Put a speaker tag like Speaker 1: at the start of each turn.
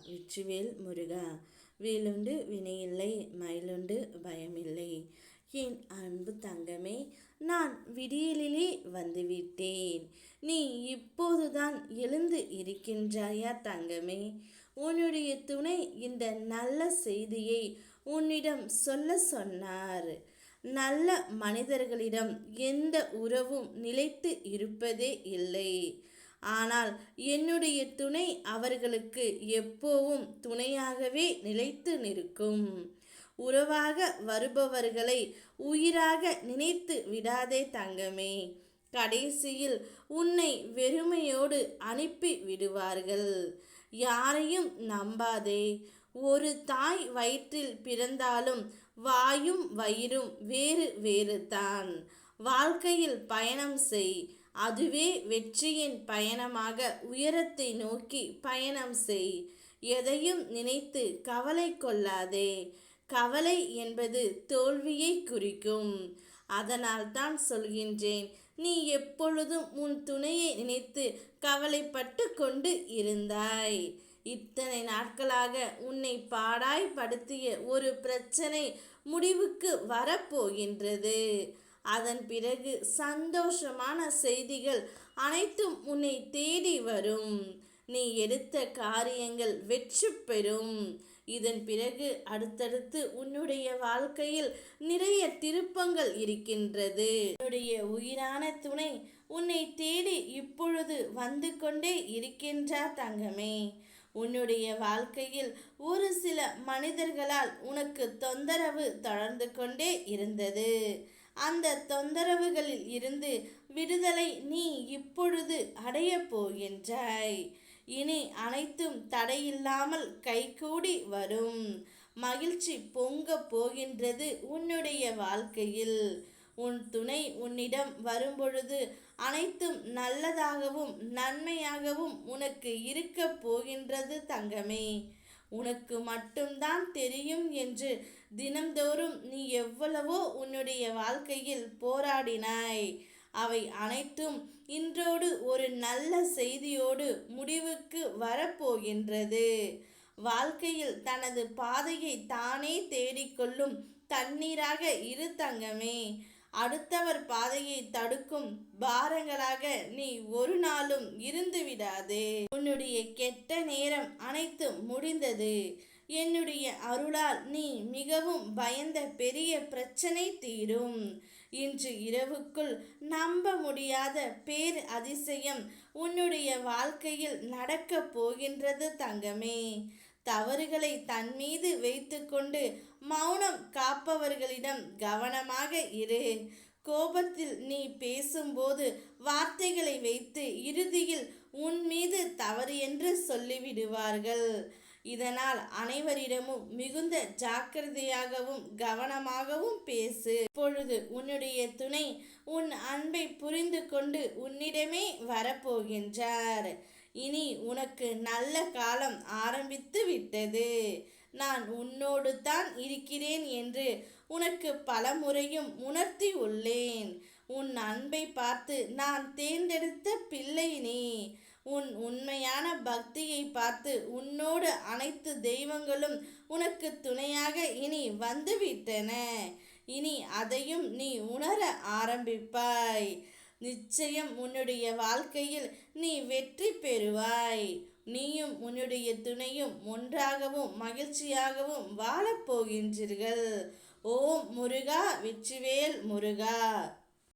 Speaker 1: வெற்றிவேல் முருகா. வேலுண்டு வினையில்லை, மயிலுண்டு பயமில்லை. என் அன்பு தங்கமே, நான் விடியலிலே வந்துவிட்டேன். நீ இப்போதுதான் எழுந்து இருக்கின்றாயா தங்கமே? உன்னுடைய துணை இந்த நல்ல செய்தியை உன்னிடம் சொல்ல சொன்னார். நல்ல மனிதர்களிடம் எந்த உறவும் நிலைத்து இருப்பதே இல்லை. ஆனால் என்னுடைய துணை அவர்களுக்கு எப்போவும் துணையாகவே நிலைத்து நிற்கும். உறவாக வருபவர்களை உயிராக நினைத்து விடாதே தங்கமே. கடைசியில் உன்னை வெறுமையோடு அனுப்பி விடுவார்கள். யாரையும் நம்பாதே. ஒரு தாய் வயிற்றில் பிறந்தாலும் வாயும் வயிறும் வேறு வேறு தான். வாழ்க்கையில் பயணம் செய். அதுவே வெற்றியின் பயணமாக உயரத்தை நோக்கி பயணம் செய். எதையும் நினைத்து கவலை கொள்ளாதே. கவலை என்பது தோல்வியை குறிக்கும். அதனால் தான் சொல்கின்றேன், நீ எப்பொழுதும் உன் துணையை நினைத்து கவலைப்பட்டு கொண்டு இருந்தாய். இத்தனை நாட்களாக உன்னை பாடாய்படுத்திய ஒரு பிரச்சனை முடிவுக்கு வரப்போகின்றது. அதன் பிறகு சந்தோஷமான செய்திகள் அனைத்தும் உன்னை தேடி வரும். நீ எடுத்த காரியங்கள் வெற்றி பெறும். இதன் பிறகு அடுத்தடுத்து உன்னுடைய வாழ்க்கையில் நிறைய திருப்பங்கள் இருக்கின்றது. உன்னுடைய உயிரான துணை உன்னை தேடி இப்பொழுது வந்து கொண்டே இருக்கின்றார் தங்கமே. உன்னுடைய வாழ்க்கையில் ஒரு சில மனிதர்களால் உனக்கு தொந்தரவு தொடர்ந்து கொண்டே இருந்தது. அந்த தொந்தரவுகளில் இருந்து விடுதலை நீ இப்பொழுது அடைய போகின்றாய். இனி அனைத்தும் தடையில்லாமல் கைகூடி வரும். மகிழ்ச்சி பொங்க போகின்றது உன்னுடைய வாழ்க்கையில். உன் துணை உன்னிடம் வரும்பொழுது அனைத்தும் நல்லதாகவும் நன்மையாகவும் உனக்கு இருக்க போகின்றது தங்கமே. உனக்கு மட்டும்தான் தெரியும் என்று தினம்தோறும் நீ எவ்வளவோ உன்னுடைய வாழ்க்கையில் போராடினாய். அவை அனைத்தும் இன்றோடு ஒரு நல்ல செய்தியோடு முடிவுக்கு வரப்போகின்றது. வாழ்க்கையில் தனது பாதையை தானே தேடிக்கொள்ளும் தண்ணீராக இரு தங்கமே. அடுத்தவர் பாதையை தடுக்கும் பாரங்களாக நீ ஒரு நாளும் இருந்து விடாதே. உன்னுடைய கெட்ட நேரம் அனைத்தும் முடிந்தது. என்னுடைய அருளால் நீ மிகவும் பயந்த பெரிய பிரச்சனை தீரும். இன்று இரவுக்குள் நம்ப முடியாத பேர் அதிசயம் உன்னுடைய வாழ்க்கையில் நடக்க போகின்றது தங்கமே. தவறுகளை தன் மீது வைத்து கொண்டு மௌனம் காப்பவர்களிடம் கவனமாக இரு. கோபத்தில் நீ பேசும்போது வார்த்தைகளை வைத்து இறுதியில் உன் மீது தவறு என்று சொல்லிவிடுவார்கள். இதனால் அனைவரிடமும் மிகுந்த ஜாக்கிரதையாகவும் கவனமாகவும் பேசு. இப்பொழுது உன்னுடைய துணை உன் அன்பை புரிந்து கொண்டு உன்னிடமே வரப்போகின்றார். இனி உனக்கு நல்ல காலம் ஆரம்பித்து விட்டது. நான் உன்னோடு தான் இருக்கிறேன் என்று உனக்கு பல முறையும் உணர்த்தி உள்ளேன். உன் அன்பை பார்த்து நான் தேர்ந்தெடுத்த பிள்ளை நீ. உன் உண்மையான பக்தியை பார்த்து உன்னோடு அனைத்து தெய்வங்களும் உனக்கு துணையாக இனி வந்துவிட்டன. இனி அதையும் நீ உணர ஆரம்பிப்பாய். நிச்சயம் உன்னுடைய வாழ்க்கையில் நீ வெற்றி பெறுவாய். நீயும் உன்னுடைய துணையும் ஒன்றாகவும் மகிழ்ச்சியாகவும் வாழப்போகின்றீர்கள். ஓம் முருகா, வெற்றிவேல் முருகா.